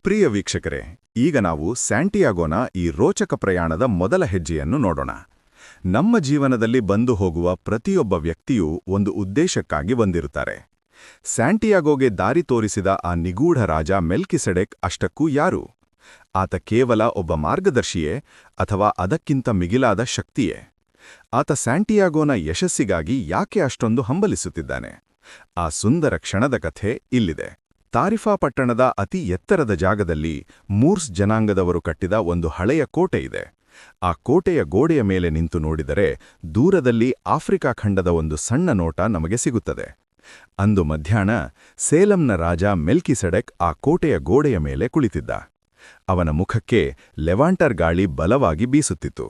ಪ್ರಿಯ ವೀಕ್ಷಕರೇ, ಈಗ ನಾವು ಸ್ಯಾಂಟಿಯಾಗೋನ ಈ ರೋಚಕ ಪ್ರಯಾಣದ ಮೊದಲ ಹೆಜ್ಜೆಯನ್ನು ನೋಡೋಣ. ನಮ್ಮ ಜೀವನದಲ್ಲಿ ಬಂದು ಹೋಗುವ ಪ್ರತಿಯೊಬ್ಬ ವ್ಯಕ್ತಿಯೂ ಒಂದು ಉದ್ದೇಶಕ್ಕಾಗಿ ಬಂದಿರುತ್ತಾರೆ. ಸ್ಯಾಂಟಿಯಾಗೋಗೆ ದಾರಿ ತೋರಿಸಿದ ಆ ನಿಗೂಢ ರಾಜ ಮೆಲ್ಕಿಸೆಡೆಕ್ ಅಷ್ಟಕ್ಕೂ ಯಾರು? ಆತ ಕೇವಲ ಒಬ್ಬ ಮಾರ್ಗದರ್ಶಿಯೇ ಅಥವಾ ಅದಕ್ಕಿಂತ ಮಿಗಿಲಾದ ಶಕ್ತಿಯೇ? ಆತ ಸ್ಯಾಂಟಿಯಾಗೋನ ಯಶಸ್ಸಿಗಾಗಿ ಯಾಕೆ ಅಷ್ಟೊಂದು ಹಂಬಲಿಸುತ್ತಿದ್ದಾನೆ? ಆ ಸುಂದರ ಕ್ಷಣದ ಕಥೆ ಇಲ್ಲಿದೆ. ತಾರಿಫಾ ಪಟ್ಟಣದ ಅತಿ ಎತ್ತರದ ಜಾಗದಲ್ಲಿ ಮೂರ್ಸ್ ಜನಾಂಗದವರು ಕಟ್ಟಿದ ಒಂದು ಹಳೆಯ ಕೋಟೆ ಇದೆ. ಆ ಕೋಟೆಯ ಗೋಡೆಯ ಮೇಲೆ ನಿಂತು ನೋಡಿದರೆ ದೂರದಲ್ಲಿ ಆಫ್ರಿಕಾ ಖಂಡದ ಒಂದು ಸಣ್ಣ ನೋಟ ನಮಗೆ ಸಿಗುತ್ತದೆ. ಅಂದು ಮಧ್ಯಾಹ್ನ ಸೇಲಂನ ರಾಜ ಮೆಲ್ಕಿಸೆಡೆಕ್ ಆ ಕೋಟೆಯ ಗೋಡೆಯ ಮೇಲೆ ಕುಳಿತಿದ್ದ. ಅವನ ಮುಖಕ್ಕೆ ಲೆವಾಂಟರ್ ಗಾಳಿ ಬಲವಾಗಿ ಬೀಸುತ್ತಿತ್ತು.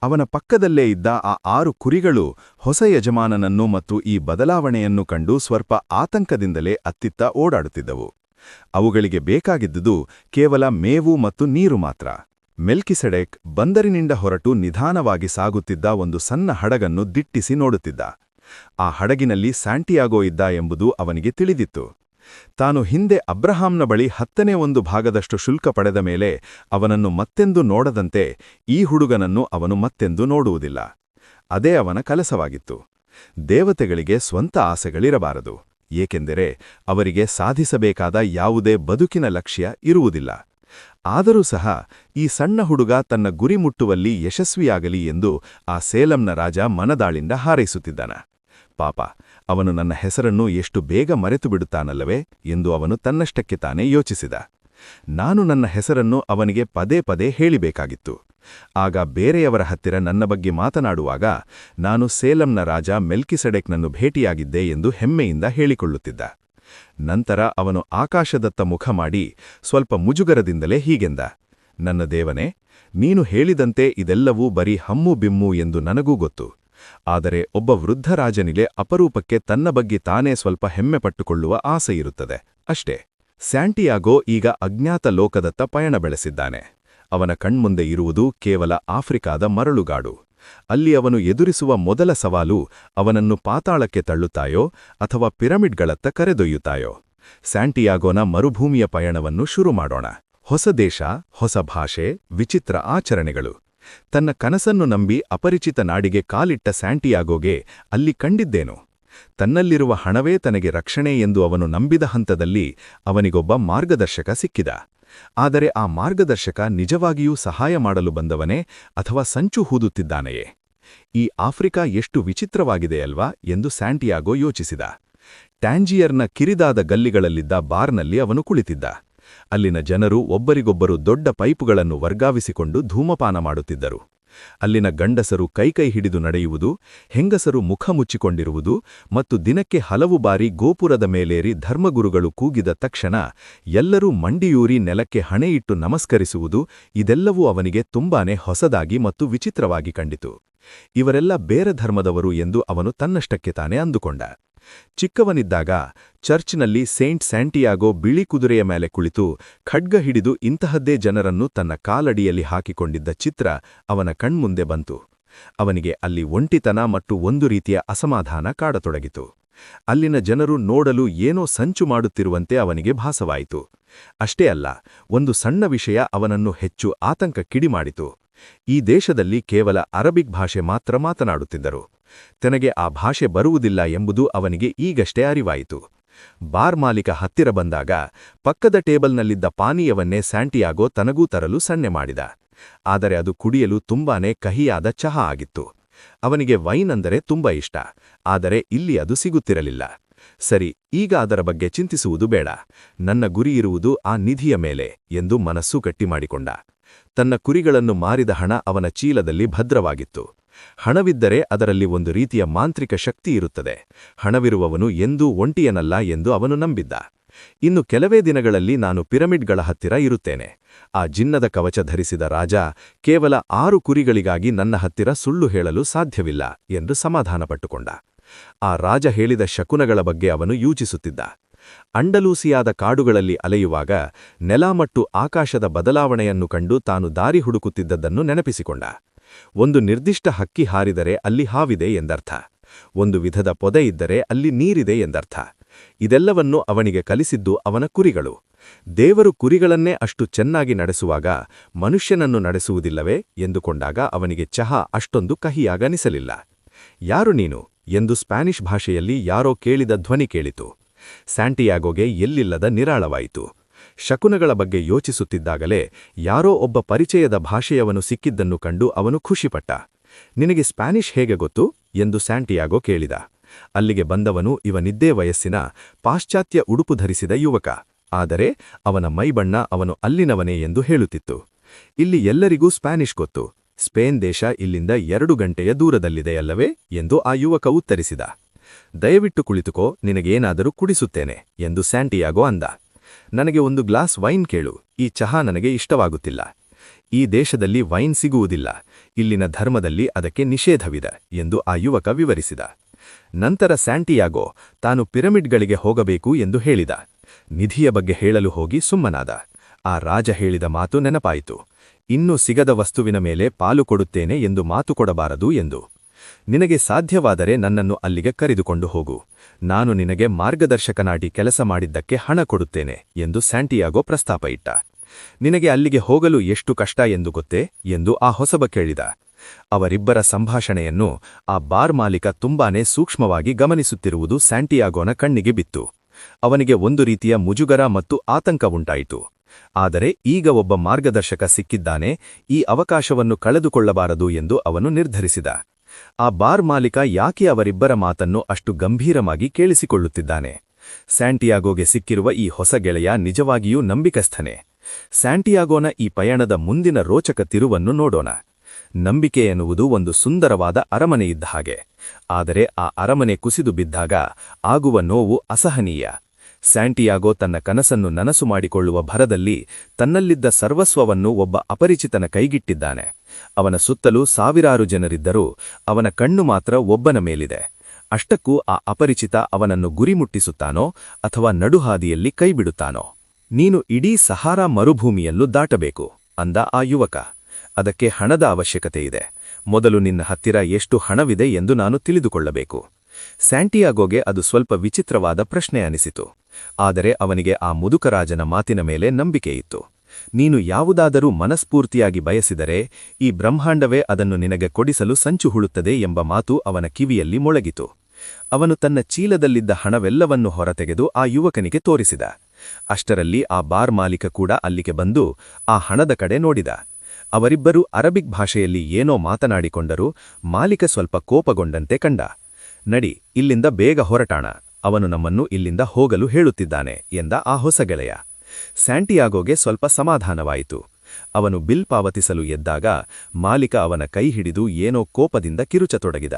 ಅವನ ಪಕ್ಕದಲ್ಲೇ ಇದ್ದ ಆ 6 ಕುರಿಗಳು ಹೊಸ ಯಜಮಾನನನ್ನು ಮತ್ತು ಈ ಬದಲಾವಣೆಯನ್ನು ಕಂಡು ಸ್ವಲ್ಪ ಆತಂಕದಿಂದಲೇ ಅತ್ತಿತ್ತ ಓಡಾಡುತ್ತಿದ್ದವು. ಅವುಗಳಿಗೆ ಬೇಕಾಗಿದ್ದುದು ಕೇವಲ ಮೇವು ಮತ್ತು ನೀರು ಮಾತ್ರ. ಮೆಲ್ಕಿಸೆಡೆಕ್ ಬಂದರಿನಿಂದ ಹೊರಟು ನಿಧಾನವಾಗಿ ಸಾಗುತ್ತಿದ್ದ ಒಂದು ಸಣ್ಣ ಹಡಗನ್ನು ದಿಟ್ಟಿಸಿ ನೋಡುತ್ತಿದ್ದ. ಆ ಹಡಗಿನಲ್ಲಿ ಸ್ಯಾಂಟಿಯಾಗೋ ಇದ್ದ ಎಂಬುದು ಅವನಿಗೆ ತಿಳಿದಿತ್ತು. ತಾನು ಹಿಂದೆ ಅಬ್ರಹಾಂನ ಬಳಿ 10ನೇ 1 ಭಾಗದಷ್ಟು ಶುಲ್ಕ ಪಡೆದ ಮೇಲೆ ಅವನನ್ನು ಮತ್ತೆಂದೂ ನೋಡದಂತೆ ಈ ಹುಡುಗನನ್ನು ಅವನು ಮತ್ತೆಂದೂ ನೋಡುವುದಿಲ್ಲ. ಅದೇ ಅವನ ಕೆಲಸವಾಗಿತ್ತು. ದೇವತೆಗಳಿಗೆ ಸ್ವಂತ ಆಸೆಗಳಿರಬಾರದು, ಏಕೆಂದರೆ ಅವರಿಗೆ ಸಾಧಿಸಬೇಕಾದ ಯಾವುದೇ ಬದುಕಿನ ಲಕ್ಷ್ಯ ಇರುವುದಿಲ್ಲ. ಆದರೂ ಸಹ ಈ ಸಣ್ಣ ಹುಡುಗ ತನ್ನ ಗುರಿ ಮುಟ್ಟುವಲ್ಲಿ ಯಶಸ್ವಿಯಾಗಲಿ ಎಂದು ಆ ಸೇಲಂನ ರಾಜ ಮನದಾಳಿಂದ ಹಾರೈಸುತ್ತಿದ್ದಾನ. ಪಾಪ, ಅವನು ನನ್ನ ಹೆಸರನ್ನು ಎಷ್ಟು ಬೇಗ ಮರೆತು ಬಿಡುತ್ತಾನಲ್ಲವೇ ಎಂದು ಅವನು ತನ್ನಷ್ಟಕ್ಕೆ ತಾನೇ ಯೋಚಿಸಿದ. ನಾನು ನನ್ನ ಹೆಸರನ್ನು ಅವನಿಗೆ ಪದೇ ಪದೇ ಹೇಳಿಬೇಕಾಗಿತ್ತು. ಆಗ ಬೇರೆಯವರ ಹತ್ತಿರ ನನ್ನ ಬಗ್ಗೆ ಮಾತನಾಡುವಾಗ ನಾನು ಸೇಲಂನ ರಾಜ ಮೆಲ್ಕಿಸೆಡೆಕ್ನನ್ನು ಭೇಟಿಯಾಗಿದ್ದೆ ಎಂದು ಹೆಮ್ಮೆಯಿಂದ ಹೇಳಿಕೊಳ್ಳುತ್ತಿದ್ದ. ನಂತರ ಅವನು ಆಕಾಶದತ್ತ ಮುಖ ಮಾಡಿ ಸ್ವಲ್ಪ ಮುಜುಗರದಿಂದಲೇ ಹೀಗೆಂದ: ನನ್ನ ದೇವನೇ, ನೀನು ಹೇಳಿದಂತೆ ಇದೆಲ್ಲವೂ ಬರೀ ಹಮ್ಮು ಬಿಮ್ಮು ಎಂದು ನನಗೂ ಗೊತ್ತು. ಆದರೆ ಒಬ್ಬ ವೃದ್ಧ ರಾಜನಿಗೆ ಅಪರೂಪಕ್ಕೆ ತನ್ನ ಬಗ್ಗೆ ತಾನೇ ಸ್ವಲ್ಪ ಹೆಮ್ಮೆ ಪಟ್ಟುಕೊಳ್ಳುವ ಆಸೆಯಿರುತ್ತದೆ, ಅಷ್ಟೇ. ಸ್ಯಾಂಟಿಯಾಗೋ ಈಗ ಅಜ್ಞಾತ ಲೋಕದತ್ತ ಪಯಣ ಬೆಳೆಸಿದ್ದಾನೆ. ಅವನ ಕಣ್ಮುಂದೆ ಇರುವುದು ಕೇವಲ ಆಫ್ರಿಕಾದ ಮರಳುಗಾಡು. ಅಲ್ಲಿ ಅವನು ಎದುರಿಸುವ ಮೊದಲ ಸವಾಲು ಅವನನ್ನು ಪಾತಾಳಕ್ಕೆ ತಳ್ಳುತ್ತಾಯೋ ಅಥವಾ ಪಿರಮಿಡ್ಗಳತ್ತ ಕರೆದೊಯ್ಯುತ್ತಾಯೋ. ಸ್ಯಾಂಟಿಯಾಗೋನ ಮರುಭೂಮಿಯ ಪಯಣವನ್ನು ಶುರು ಮಾಡೋಣ. ಹೊಸ ದೇಶ, ಹೊಸ ಭಾಷೆ, ವಿಚಿತ್ರ ಆಚರಣೆಗಳು. ತನ್ನ ಕನಸನ್ನು ನಂಬಿ ಅಪರಿಚಿತ ನಾಡಿಗೆ ಕಾಲಿಟ್ಟ ಸ್ಯಾಂಟಿಯಾಗೋಗೆ ಅಲ್ಲಿ ಕಂಡಿದ್ದೇನು? ತನ್ನಲ್ಲಿರುವ ಹಣವೇ ತನಗೆ ರಕ್ಷಣೆ ಎಂದು ಅವನು ನಂಬಿದ ಹಂತದಲ್ಲಿ ಅವನಿಗೊಬ್ಬ ಮಾರ್ಗದರ್ಶಕ ಸಿಕ್ಕಿದ. ಆದರೆ ಆ ಮಾರ್ಗದರ್ಶಕ ನಿಜವಾಗಿಯೂ ಸಹಾಯ ಮಾಡಲು ಬಂದವನೇ ಅಥವಾ ಸಂಚು ಹೂದುತ್ತಿದ್ದಾನೆಯೇ? ಈ ಆಫ್ರಿಕಾ ಎಷ್ಟು ವಿಚಿತ್ರವಾಗಿದೆಯಲ್ವಾ ಎಂದು ಸ್ಯಾಂಟಿಯಾಗೋ ಯೋಚಿಸಿದ. ಟ್ಯಾಂಜಿಯರ್ನ ಕಿರಿದಾದ ಗಲ್ಲಿಗಳಲ್ಲಿದ್ದ ಬಾರ್ನಲ್ಲಿ ಅವನು ಕುಳಿತಿದ್ದ. ಅಲ್ಲಿನ ಜನರು ಒಬ್ಬರಿಗೊಬ್ಬರು ದೊಡ್ಡ ಪೈಪುಗಳನ್ನು ವರ್ಗಾವಿಸಿಕೊಂಡು ಧೂಮಪಾನ ಮಾಡುತ್ತಿದ್ದರು. ಅಲ್ಲಿನ ಗಂಡಸರು ಕೈಕೈ ಹಿಡಿದು ನಡೆಯುವುದು, ಹೆಂಗಸರು ಮುಖ ಮುಚ್ಚಿಕೊಂಡಿರುವುದು ಮತ್ತು ದಿನಕ್ಕೆ ಹಲವು ಬಾರಿ ಗೋಪುರದ ಮೇಲೇರಿ ಧರ್ಮಗುರುಗಳು ಕೂಗಿದ ತಕ್ಷಣ ಎಲ್ಲರೂ ಮಂಡಿಯೂರಿ ನೆಲಕ್ಕೆ ಹಣೆಯಿಟ್ಟು ನಮಸ್ಕರಿಸುವುದು, ಇದೆಲ್ಲವೂ ಅವನಿಗೆ ತುಂಬಾನೇ ಹೊಸದಾಗಿ ಮತ್ತು ವಿಚಿತ್ರವಾಗಿ ಕಂಡಿತು. ಇವರೆಲ್ಲ ಬೇರೆ ಧರ್ಮದವರು ಎಂದು ಅವನು ತನ್ನಷ್ಟಕ್ಕೆ ತಾನೇ ಅಂದುಕೊಂಡ. ಚಿಕ್ಕವನಿದ್ದಾಗ ಚರ್ಚ್ನಲ್ಲಿ ಸೇಂಟ್ ಸ್ಯಾಂಟಿಯಾಗೋ ಬಿಳಿ ಕುದುರೆಯ ಮೇಲೆ ಕುಳಿತು ಖಡ್ಗ ಹಿಡಿದು ಇಂತಹದ್ದೇ ಜನರನ್ನು ತನ್ನ ಕಾಲಡಿಯಲ್ಲಿ ಹಾಕಿಕೊಂಡಿದ್ದ ಚಿತ್ರ ಅವನ ಕಣ್ಮುಂದೆ ಬಂತು. ಅವನಿಗೆ ಅಲ್ಲಿ ಒಂಟಿತನ ಮತ್ತು ಒಂದು ರೀತಿಯ ಅಸಮಾಧಾನ ಕಾಡತೊಡಗಿತು. ಅಲ್ಲಿನ ಜನರು ನೋಡಲು ಏನೋ ಸಂಚು ಮಾಡುತ್ತಿರುವಂತೆ ಅವನಿಗೆ ಭಾಸವಾಯಿತು. ಅಷ್ಟೇ ಅಲ್ಲ, ಒಂದು ಸಣ್ಣ ವಿಷಯ ಅವನನ್ನು ಹೆಚ್ಚು ಆತಂಕಕ್ಕಿಡಿಮಾಡಿತು. ಈ ದೇಶದಲ್ಲಿ ಕೇವಲ ಅರಬಿಕ್ ಭಾಷೆ ಮಾತ್ರ ಮಾತನಾಡುತ್ತಿದ್ದರು. ತನಗೆ ಆ ಭಾಷೆ ಬರುವುದಿಲ್ಲ ಎಂಬುದು ಅವನಿಗೆ ಈಗಷ್ಟೇ ಅರಿವಾಯಿತು. ಬಾರ್ ಮಾಲೀಕ ಹತ್ತಿರ ಬಂದಾಗ ಪಕ್ಕದ ಟೇಬಲ್ನಲ್ಲಿದ್ದ ಪಾನೀಯವನ್ನೇ ಸ್ಯಾಂಟಿಯಾಗೋ ತನಗೂ ತರಲು ಸನ್ನೆ ಮಾಡಿದ. ಆದರೆ ಅದು ಕುಡಿಯಲು ತುಂಬಾನೇ ಕಹಿಯಾದ ಚಹಾ ಆಗಿತ್ತು. ಅವನಿಗೆ ವೈನ್ ಅಂದರೆ ತುಂಬ ಇಷ್ಟ, ಆದರೆ ಇಲ್ಲಿ ಅದು ಸಿಗುತ್ತಿರಲಿಲ್ಲ. ಸರಿ, ಈಗ ಅದರ ಬಗ್ಗೆ ಚಿಂತಿಸುವುದು ಬೇಡ. ನನ್ನ ಗುರಿಯಿರುವುದು ಆ ನಿಧಿಯ ಮೇಲೆ ಎಂದು ಮನಸ್ಸು ಗಟ್ಟಿಮಾಡಿಕೊಂಡ. ತನ್ನ ಕುರಿಗಳನ್ನು ಮಾರಿದ ಹಣ ಅವನ ಚೀಲದಲ್ಲಿ ಭದ್ರವಾಗಿತ್ತು. ಹಣವಿದ್ದರೆ ಅದರಲ್ಲಿ ಒಂದು ರೀತಿಯ ಮಾಂತ್ರಿಕ ಶಕ್ತಿ ಇರುತ್ತದೆ. ಹಣವಿರುವವನು ಎಂದೂ ಒಂಟಿಯನಲ್ಲ ಎಂದು ಅವನು ನಂಬಿದ್ದ. ಇನ್ನು ಕೆಲವೇ ದಿನಗಳಲ್ಲಿ ನಾನು ಪಿರಮಿಡ್ಗಳ ಹತ್ತಿರ ಇರುತ್ತೇನೆ. ಆ ಜಿನ್ನದ ಕವಚ ಧರಿಸಿದ ರಾಜ ಕೇವಲ 6 ಕುರಿಗಳಿಗಾಗಿ ನನ್ನ ಹತ್ತಿರ ಸುಳ್ಳು ಹೇಳಲು ಸಾಧ್ಯವಿಲ್ಲ ಎಂದು ಸಮಾಧಾನಪಟ್ಟುಕೊಂಡ. ಆ ರಾಜ ಹೇಳಿದ ಶಕುನಗಳ ಬಗ್ಗೆ ಅವನು ಯೋಚಿಸುತ್ತಿದ್ದ. ಅಂಡಲೂಸಿಯಾದ ಕಾಡುಗಳಲ್ಲಿ ಅಲೆಯುವಾಗ ನೆಲ ಮತ್ತು ಆಕಾಶದ ಬದಲಾವಣೆಯನ್ನು ಕಂಡು ತಾನು ದಾರಿ ಹುಡುಕುತ್ತಿದ್ದದ್ದನ್ನು ನೆನಪಿಸಿಕೊಂಡ. ಒಂದು ನಿರ್ದಿಷ್ಟ ಹಕ್ಕಿ ಹಾರಿದರೆ ಅಲ್ಲಿ ಹಾವಿದೆ ಎಂದರ್ಥ. ಒಂದು ವಿಧದ ಪೊದೆ ಇದ್ದರೆ ಅಲ್ಲಿ ನೀರಿದೆ ಎಂದರ್ಥ. ಇದೆಲ್ಲವನ್ನೂ ಅವನಿಗೆ ಕಲಿಸಿದ್ದು ಅವನ ಕುರಿಗಳು. ದೇವರು ಕುರಿಗಳನ್ನೇ ಅಷ್ಟು ಚೆನ್ನಾಗಿ ನಡೆಸುವಾಗ ಮನುಷ್ಯನನ್ನು ನಡೆಸುವುದಿಲ್ಲವೇ ಎಂದುಕೊಂಡಾಗ ಅವನಿಗೆ ಚಹಾ ಅಷ್ಟೊಂದು ಕಹಿಯಾಗನಿಸಲಿಲ್ಲ. ಯಾರು ನೀನು ಎಂದು ಸ್ಪ್ಯಾನಿಷ್ ಭಾಷೆಯಲ್ಲಿ ಯಾರೋ ಕೇಳಿದ ಧ್ವನಿ ಕೇಳಿತು. ಸ್ಯಾಂಟಿಯಾಗೋಗೆ ಎಲ್ಲಿಲ್ಲದ ನಿರಾಳವಾಯಿತು. ಶಕುನಗಳ ಬಗ್ಗೆ ಯೋಚಿಸುತ್ತಿದ್ದಾಗಲೇ ಯಾರೋ ಒಬ್ಬ ಪರಿಚಯದ ಭಾಷೆಯವನು ಸಿಕ್ಕಿದ್ದನ್ನು ಕಂಡು ಅವನು ಖುಷಿಪಟ್ಟ. ನಿನಗೆ ಸ್ಪ್ಯಾನಿಷ್ ಹೇಗೆ ಗೊತ್ತು ಎಂದು ಸ್ಯಾಂಟಿಯಾಗೋ ಕೇಳಿದ. ಅಲ್ಲಿಗೆ ಬಂದವನು ಇವನಿದ್ದೇ ವಯಸ್ಸಿನ ಪಾಶ್ಚಾತ್ಯ ಉಡುಪು ಧರಿಸಿದ ಯುವಕ. ಆದರೆ ಅವನ ಮೈಬಣ್ಣ ಅವನು ಅಲ್ಲಿನವನೇ ಎಂದು ಹೇಳುತ್ತಿತ್ತು. ಇಲ್ಲಿ ಎಲ್ಲರಿಗೂ ಸ್ಪ್ಯಾನಿಷ್ ಗೊತ್ತು. ಸ್ಪೇನ್ ದೇಶ ಇಲ್ಲಿಂದ 2 ಗಂಟೆಯ ದೂರದಲ್ಲಿದೆಯಲ್ಲವೇ ಎಂದು ಆ ಯುವಕ ಉತ್ತರಿಸಿದ. ದಯವಿಟ್ಟು ಕುಳಿತುಕೋ, ನಿನಗೇನಾದರೂ ಕುಡಿಸುತ್ತೇನೆ ಎಂದು ಸ್ಯಾಂಟಿಯಾಗೋ ಅಂದ. ನನಗೆ ಒಂದು ಗ್ಲಾಸ್ ವೈನ್ ಕೇಳು, ಈ ಚಹಾ ನನಗೆ ಇಷ್ಟವಾಗುತ್ತಿಲ್ಲ. ಈ ದೇಶದಲ್ಲಿ ವೈನ್ ಸಿಗುವುದಿಲ್ಲ, ಇಲ್ಲಿನ ಧರ್ಮದಲ್ಲಿ ಅದಕ್ಕೆ ನಿಷೇಧವಿದೆ ಎಂದು ಆ ಯುವಕ ವಿವರಿಸಿದ. ನಂತರ ಸ್ಯಾಂಟಿಯಾಗೋ ತಾನು ಪಿರಮಿಡ್ಗಳಿಗೆ ಹೋಗಬೇಕು ಎಂದು ಹೇಳಿದ. ನಿಧಿಯ ಬಗ್ಗೆ ಹೇಳಲು ಹೋಗಿ ಸುಮ್ಮನಾದ. ಆ ರಾಜ ಹೇಳಿದ ಮಾತು ನೆನಪಾಯಿತು. ಇನ್ನೂ ಸಿಗದ ವಸ್ತುವಿನ ಮೇಲೆ ಪಾಲು ಕೊಡುತ್ತೇನೆ ಎಂದು ಮಾತು ಕೊಡಬಾರದು ಎಂದು. ನಿನಗೆ ಸಾಧ್ಯವಾದರೆ ನನ್ನನ್ನು ಅಲ್ಲಿಗೆ ಕರೆದುಕೊಂಡು ಹೋಗು, ನಾನು ನಿನಗೆ ಮಾರ್ಗದರ್ಶಕನಾಗಿ ಕೆಲಸ ಮಾಡಿದ್ದಕ್ಕೆ ಹಣ ಕೊಡುತ್ತೇನೆ ಎಂದು ಸ್ಯಾಂಟಿಯಾಗೋ ಪ್ರಸ್ತಾಪ ಇಟ್ಟ. ನಿನಗೆ ಅಲ್ಲಿಗೆ ಹೋಗಲು ಎಷ್ಟು ಕಷ್ಟ ಎಂದು ಗೊತ್ತೇ ಎಂದು ಆ ಹೊಸಬ ಕೇಳಿದ. ಅವರಿಬ್ಬರ ಸಂಭಾಷಣೆಯನ್ನು ಆ ಬಾರ್ ಮಾಲೀಕ ತುಂಬಾನೇ ಸೂಕ್ಷ್ಮವಾಗಿ ಗಮನಿಸುತ್ತಿರುವುದು ಸ್ಯಾಂಟಿಯಾಗೋನ ಕಣ್ಣಿಗೆ ಬಿತ್ತು. ಅವನಿಗೆ ಒಂದು ರೀತಿಯ ಮುಜುಗರ ಮತ್ತು ಆತಂಕ ಉಂಟಾಯಿತು. ಆದರೆ ಈಗ ಒಬ್ಬ ಮಾರ್ಗದರ್ಶಕ ಸಿಕ್ಕಿದ್ದಾನೆ, ಈ ಅವಕಾಶವನ್ನು ಕಳೆದುಕೊಳ್ಳಬಾರದು ಎಂದು ಅವನು ನಿರ್ಧರಿಸಿದ. ಆ ಬಾರ್ ಮಾಲೀಕ ಯಾಕೆ ಅವರಿಬ್ಬರ ಮಾತನ್ನು ಅಷ್ಟು ಗಂಭೀರವಾಗಿ ಕೇಳಿಸಿಕೊಳ್ಳುತ್ತಿದ್ದಾನೆ? ಸ್ಯಾಂಟಿಯಾಗೋಗೆ ಸಿಕ್ಕಿರುವ ಈ ಹೊಸ ಗೆಳೆಯ ನಿಜವಾಗಿಯೂ ನಂಬಿಕಸ್ಥನೇ? ಸ್ಯಾಂಟಿಯಾಗೋನ ಈ ಪಯಣದ ಮುಂದಿನ ರೋಚಕ ತಿರುವನ್ನು ನೋಡೋಣ. ನಂಬಿಕೆ ಎನ್ನುವುದು ಒಂದು ಸುಂದರವಾದ ಅರಮನೆಯಿದ್ದ ಹಾಗೆ. ಆದರೆ ಆ ಅರಮನೆ ಕುಸಿದು ಬಿದ್ದಾಗ ಆಗುವ ನೋವು ಅಸಹನೀಯ. ಸ್ಯಾಂಟಿಯಾಗೋ ತನ್ನ ಕನಸನ್ನು ನನಸು ಮಾಡಿಕೊಳ್ಳುವ ಭರದಲ್ಲಿ ತನ್ನಲ್ಲಿದ್ದ ಸರ್ವಸ್ವವನ್ನು ಒಬ್ಬ ಅಪರಿಚಿತನ ಕೈಗಿಟ್ಟಿದ್ದಾನೆ. ಅವನ ಸುತ್ತಲೂ ಸಾವಿರಾರು ಜನರಿದ್ದರೂ ಅವನ ಕಣ್ಣು ಮಾತ್ರ ಒಬ್ಬನ ಮೇಲಿದೆ. ಅಷ್ಟಕ್ಕೂ ಆ ಅಪರಿಚಿತ ಅವನನ್ನು ಗುರಿಮುಟ್ಟಿಸುತ್ತಾನೋ ಅಥವಾ ನಡುಹಾದಿಯಲ್ಲಿ ಕೈಬಿಡುತ್ತಾನೋ? ನೀನು ಇಡೀ ಸಹಾರಾ ಮರುಭೂಮಿಯಲ್ಲೂ ದಾಟಬೇಕು ಅಂದ ಆ ಯುವಕ. ಅದಕ್ಕೆ ಹಣದ ಅವಶ್ಯಕತೆಯಿದೆ. ಮೊದಲು ನಿನ್ನ ಹತ್ತಿರ ಎಷ್ಟು ಹಣವಿದೆ ಎಂದು ನಾನು ತಿಳಿದುಕೊಳ್ಳಬೇಕು. ಸ್ಯಾಂಟಿಯಾಗೋಗೆ ಅದು ಸ್ವಲ್ಪ ವಿಚಿತ್ರವಾದ ಪ್ರಶ್ನೆ ಅನಿಸಿತು. ಆದರೆ ಅವನಿಗೆ ಆ ಮುದುಕರಾಜನ ಮಾತಿನ ಮೇಲೆ ನಂಬಿಕೆಯಿತ್ತು. ನೀನು ಯಾವುದಾದರೂ ಮನಸ್ಫೂರ್ತಿಯಾಗಿ ಬಯಸಿದರೆ ಈ ಬ್ರಹ್ಮಾಂಡವೇ ಅದನ್ನು ನಿನಗೆ ಕೊಡಿಸಲು ಸಂಚು ಹುಳುತ್ತದೆ ಎಂಬ ಮಾತು ಅವನ ಕಿವಿಯಲ್ಲಿ ಮೊಳಗಿತು. ಅವನು ತನ್ನ ಚೀಲದಲ್ಲಿದ್ದ ಹಣವೆಲ್ಲವನ್ನೂ ಹೊರತೆಗೆದು ಆ ಯುವಕನಿಗೆ ತೋರಿಸಿದ. ಅಷ್ಟರಲ್ಲಿ ಆ ಬಾರ್ ಮಾಲೀಕ ಕೂಡ ಅಲ್ಲಿಗೆ ಬಂದು ಆ ಹಣದ ಕಡೆ ನೋಡಿದ. ಅವರಿಬ್ಬರೂ ಅರಬಿಕ್ ಭಾಷೆಯಲ್ಲಿ ಏನೋ ಮಾತನಾಡಿಕೊಂಡರೂ ಮಾಲೀಕ ಸ್ವಲ್ಪ ಕೋಪಗೊಂಡಂತೆ ಕಂಡ. ನಡಿ, ಇಲ್ಲಿಂದ ಬೇಗ ಹೊರಟಾಣ, ಅವನು ನಮ್ಮನ್ನು ಇಲ್ಲಿಂದ ಹೋಗಲು ಹೇಳುತ್ತಿದ್ದಾನೆ ಎಂದ ಆ ಹೊಸ ಗೆಳೆಯ. ಸ್ಯಾಂಟಿಯಾಗೋಗೆ ಸ್ವಲ್ಪ ಸಮಾಧಾನವಾಯಿತು. ಅವನು ಬಿಲ್ ಪಾವತಿಸಲು ಎದ್ದಾಗ ಮಾಲೀಕ ಅವನ ಕೈ ಹಿಡಿದು ಏನೋ ಕೋಪದಿಂದ ಕಿರುಚತೊಡಗಿದ.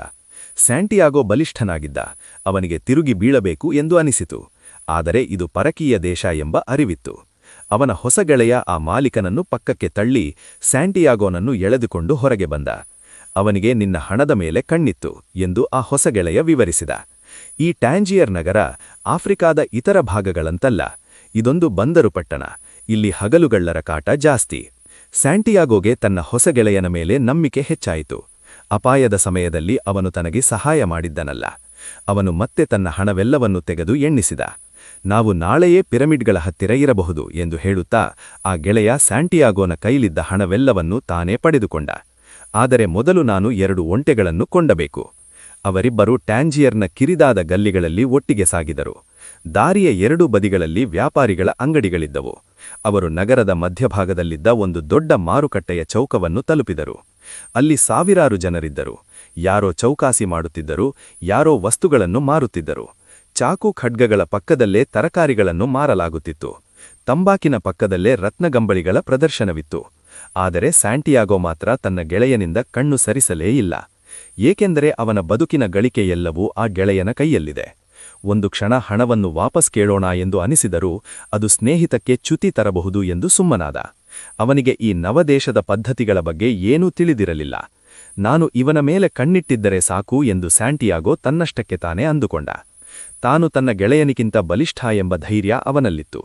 ಸ್ಯಾಂಟಿಯಾಗೋ ಬಲಿಷ್ಠನಾಗಿದ್ದ. ಅವನಿಗೆ ತಿರುಗಿ ಬೀಳಬೇಕು ಎಂದು ಅನಿಸಿತು. ಆದರೆ ಇದು ಪರಕೀಯ ದೇಶ ಎಂಬ ಅರಿವಿತ್ತು. ಅವನ ಹೊಸ ಗೆಳೆಯ ಆ ಮಾಲೀಕನನ್ನು ಪಕ್ಕಕ್ಕೆ ತಳ್ಳಿ ಸ್ಯಾಂಟಿಯಾಗೋನನ್ನು ಎಳೆದುಕೊಂಡು ಹೊರಗೆ ಬಂದ. ಅವನಿಗೆ ನಿನ್ನ ಹಣದ ಮೇಲೆ ಕಣ್ಣಿತ್ತು ಎಂದು ಆ ಹೊಸ ಗೆಳೆಯ ವಿವರಿಸಿದ. ಈ ಟ್ಯಾಂಜಿಯರ್ ನಗರ ಆಫ್ರಿಕಾದ ಇತರ ಭಾಗಗಳಂತಲ್ಲ. ಇದೊಂದು ಬಂದರು ಪಟ್ಟಣ. ಇಲ್ಲಿ ಹಗಲುಗಳ್ಳರ ಕಾಟ ಜಾಸ್ತಿ. ಸ್ಯಾಂಟಿಯಾಗೋಗೆ ತನ್ನ ಹೊಸ ಗೆಳೆಯನ ಮೇಲೆ ನಂಬಿಕೆ ಹೆಚ್ಚಾಯಿತು. ಅಪಾಯದ ಸಮಯದಲ್ಲಿ ಅವನು ತನಗೆ ಸಹಾಯ ಮಾಡಿದ್ದನಲ್ಲ. ಅವನು ಮತ್ತೆ ತನ್ನ ಹಣವೆಲ್ಲವನ್ನೂ ತೆಗೆದು ಎಣ್ಣಿಸಿದ. ನಾವು ನಾಳೆಯೇ ಪಿರಮಿಡ್ಗಳ ಹತ್ತಿರ ಇರಬಹುದು ಎಂದು ಹೇಳುತ್ತಾ ಆ ಗೆಳೆಯ ಸ್ಯಾಂಟಿಯಾಗೋನ ಕೈಲಿದ್ದ ಹಣವೆಲ್ಲವನ್ನೂ ತಾನೇ ಪಡೆದುಕೊಂಡ. ಆದರೆ ಮೊದಲು ನಾನು 2 ಒಂಟೆಗಳನ್ನು ಕೊಂಡಬೇಕು. ಅವರಿಬ್ಬರು ಟ್ಯಾಂಜಿಯರ್ನ ಕಿರಿದಾದ ಗಲ್ಲಿಗಳಲ್ಲಿ ಒಟ್ಟಿಗೆ ಸಾಗಿದರು. ದಾರಿಯ 2 ಬದಿಗಳಲ್ಲಿ ವ್ಯಾಪಾರಿಗಳ ಅಂಗಡಿಗಳಿದ್ದವು. ಅವರು ನಗರದ ಮಧ್ಯಭಾಗದಲ್ಲಿದ್ದ ಒಂದು ದೊಡ್ಡ ಮಾರುಕಟ್ಟೆಯ ಚೌಕವನ್ನು ತಲುಪಿದರು. ಅಲ್ಲಿ ಸಾವಿರಾರು ಜನರಿದ್ದರು. ಯಾರೋ ಚೌಕಾಸಿ ಮಾಡುತ್ತಿದ್ದರು, ಯಾರೋ ವಸ್ತುಗಳನ್ನು ಮಾರುತ್ತಿದ್ದರು. ಚಾಕು ಖಡ್ಗಗಳ ಪಕ್ಕದಲ್ಲೇ ತರಕಾರಿಗಳನ್ನು ಮಾರಲಾಗುತ್ತಿತ್ತು. ತಂಬಾಕಿನ ಪಕ್ಕದಲ್ಲೇ ರತ್ನಗಂಬಳಿಗಳ ಪ್ರದರ್ಶನವಿತ್ತು. ಆದರೆ ಸ್ಯಾಂಟಿಯಾಗೋ ಮಾತ್ರ ತನ್ನ ಗೆಳೆಯನಿಂದ ಕಣ್ಣು ಸರಿಸಲೇ ಇಲ್ಲ. ಏಕೆಂದರೆ ಅವನ ಬದುಕಿನ ಗಳಿಕೆಯೆಲ್ಲವೂ ಆ ಗೆಳೆಯನ ಕೈಯಲ್ಲಿದೆ. ಒಂದು ಕ್ಷಣ ಹಣವನ್ನು ವಾಪಸ್ ಕೇಳೋಣ ಎಂದು ಅನಿಸಿದರೂ ಅದು ಸ್ನೇಹಿತಕ್ಕೆ ಚ್ಯುತಿ ತರಬಹುದು ಎಂದು ಸುಮ್ಮನಾದ. ಅವನಿಗೆ ಈ ನವದೇಶದ ಪದ್ಧತಿಗಳ ಬಗ್ಗೆ ಏನೂ ತಿಳಿದಿರಲಿಲ್ಲ. ನಾನು ಇವನ ಮೇಲೆ ಕಣ್ಣಿಟ್ಟಿದ್ದರೆ ಸಾಕು ಎಂದು ಸ್ಯಾಂಟಿಯಾಗೋ ತನ್ನಷ್ಟಕ್ಕೆ ತಾನೇ ಅಂದುಕೊಂಡ. ತಾನು ತನ್ನ ಗೆಳೆಯನಿಗಿಂತ ಬಲಿಷ್ಠ ಎಂಬ ಧೈರ್ಯ ಅವನಲ್ಲಿತ್ತು.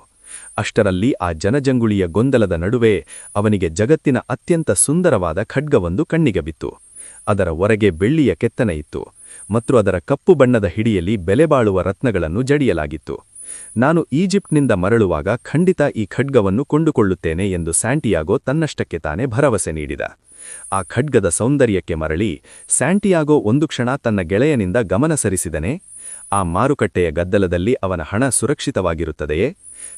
ಅಷ್ಟರಲ್ಲಿ ಆ ಜನಜಂಗುಳಿಯ ಗೊಂದಲದ ನಡುವೆ ಅವನಿಗೆ ಜಗತ್ತಿನ ಅತ್ಯಂತ ಸುಂದರವಾದ ಖಡ್ಗವೊಂದು ಕಣ್ಣಿಗೆ ಬಿತ್ತು. ಅದರ ಹೊರಗೆ ಬೆಳ್ಳಿಯ ಕೆತ್ತನೆ ಇತ್ತು ಮತ್ತು ಅದರ ಕಪ್ಪು ಬಣ್ಣದ ಹಿಡಿಯಲ್ಲಿ ಬೆಲೆಬಾಳುವ ರತ್ನಗಳನ್ನು ಜಡಿಯಲಾಗಿತ್ತು. ನಾನು ಈಜಿಪ್ಟ್ನಿಂದ ಮರಳುವಾಗ ಖಂಡಿತ ಈ ಖಡ್ಗವನ್ನು ಕೊಂಡುಕೊಳ್ಳುತ್ತೇನೆ ಎಂದು ಸ್ಯಾಂಟಿಯಾಗೋ ತನ್ನಷ್ಟಕ್ಕೆ ತಾನೇ ಭರವಸೆ ನೀಡಿದ. ಆ ಖಡ್ಗದ ಸೌಂದರ್ಯಕ್ಕೆ ಮರಳಿ ಸ್ಯಾಂಟಿಯಾಗೋ ಒಂದು ಕ್ಷಣ ತನ್ನ ಗೆಳೆಯನಿಂದ ಗಮನ ಸರಿಸಿದನೇ? ಆ ಮಾರುಕಟ್ಟೆಯ ಗದ್ದಲದಲ್ಲಿ ಅವನ ಹಣ ಸುರಕ್ಷಿತವಾಗಿರುತ್ತದೆಯೇ?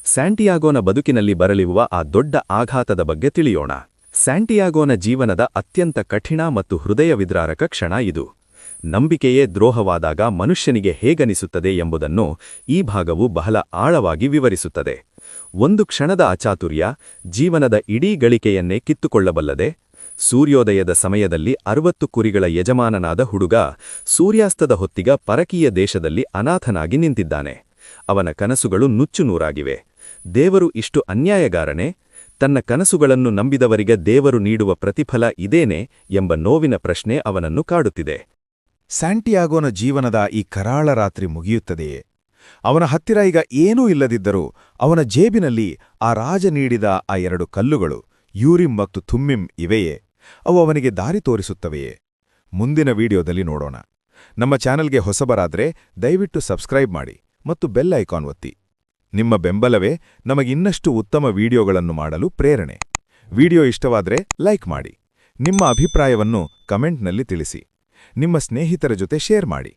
ಸ್ಯಾಂಟಿಯಾಗೋನ ಬದುಕಿನಲ್ಲಿ ಬರಲಿರುವ ಆ ದೊಡ್ಡ ಆಘಾತದ ಬಗ್ಗೆ ತಿಳಿಯೋಣ. ಸ್ಯಾಂಟಿಯಾಗೋನ ಜೀವನದ ಅತ್ಯಂತ ಕಠಿಣ ಮತ್ತು ಹೃದಯವಿದ್ರಾರಕ ಕ್ಷಣ ಇದು. ನಂಬಿಕೆಯೇ ದ್ರೋಹವಾದಾಗ ಮನುಷ್ಯನಿಗೆ ಹೇಗನಿಸುತ್ತದೆ ಎಂಬುದನ್ನು ಈ ಭಾಗವು ಬಹಳ ಆಳವಾಗಿ ವಿವರಿಸುತ್ತದೆ. ಒಂದು ಕ್ಷಣದ ಅಚಾತುರ್ಯ ಜೀವನದ ಇಡೀ ಗಳಿಕೆಯನ್ನೇ ಕಿತ್ತುಕೊಳ್ಳಬಲ್ಲದೆ. ಸೂರ್ಯೋದಯದ ಸಮಯದಲ್ಲಿ 60 ಕುರಿಗಳ ಯಜಮಾನನಾದ ಹುಡುಗ ಸೂರ್ಯಾಸ್ತದ ಹೊತ್ತಿಗ ಪರಕೀಯ ದೇಶದಲ್ಲಿ ಅನಾಥನಾಗಿ ನಿಂತಿದ್ದಾನೆ. ಅವನ ಕನಸುಗಳು ನುಚ್ಚುನೂರಾಗಿವೆ. ದೇವರು ಇಷ್ಟು ಅನ್ಯಾಯಗಾರನೇ? ತನ್ನ ಕನಸುಗಳನ್ನು ನಂಬಿದವರಿಗೆ ದೇವರು ನೀಡುವ ಪ್ರತಿಫಲ ಇದೇನೆ ಎಂಬ ನೋವಿನ ಪ್ರಶ್ನೆ ಅವನನ್ನು ಕಾಡುತ್ತಿದೆ. ಸ್ಯಾಂಟಿಯಾಗೋನ ಜೀವನದ ಈ ಕರಾಳ ರಾತ್ರಿ ಮುಗಿಯುತ್ತದೆಯೇ? ಅವನ ಹತ್ತಿರ ಈಗ ಏನೂ ಇಲ್ಲದಿದ್ದರೂ ಅವನ ಜೇಬಿನಲ್ಲಿ ಆ ರಾಜ ನೀಡಿದ ಆ 2 ಕಲ್ಲುಗಳು, ಯೂರಿಮ್ ಮತ್ತು ಥುಮ್ಮಿಮ್ ಇವೆಯೇ? ಅವು ಅವನಿಗೆ ದಾರಿ ತೋರಿಸುತ್ತವೆಯೇ? ಮುಂದಿನ ವಿಡಿಯೋದಲ್ಲಿ ನೋಡೋಣ. ನಮ್ಮ ಚಾನೆಲ್ಗೆ ಹೊಸಬರಾದ್ರೆ ದಯವಿಟ್ಟು ಸಬ್ಸ್ಕ್ರೈಬ್ ಮಾಡಿ ಮತ್ತು ಬೆಲ್ ಐಕಾನ್ ಒತ್ತಿ. ನಿಮ್ಮ ಬೆಂಬಲವೇ ನಮಗಿನ್ನಷ್ಟು ಉತ್ತಮ ವಿಡಿಯೋಗಳನ್ನು ಮಾಡಲು ಪ್ರೇರಣೆ. ವಿಡಿಯೋ ಇಷ್ಟವಾದ್ರೆ ಲೈಕ್ ಮಾಡಿ. ನಿಮ್ಮ ಅಭಿಪ್ರಾಯವನ್ನು ಕಮೆಂಟ್ನಲ್ಲಿ ತಿಳಿಸಿ. ನಿಮ್ಮ ಸ್ನೇಹಿತರ ಜೊತೆ ಶೇರ್ ಮಾಡಿ.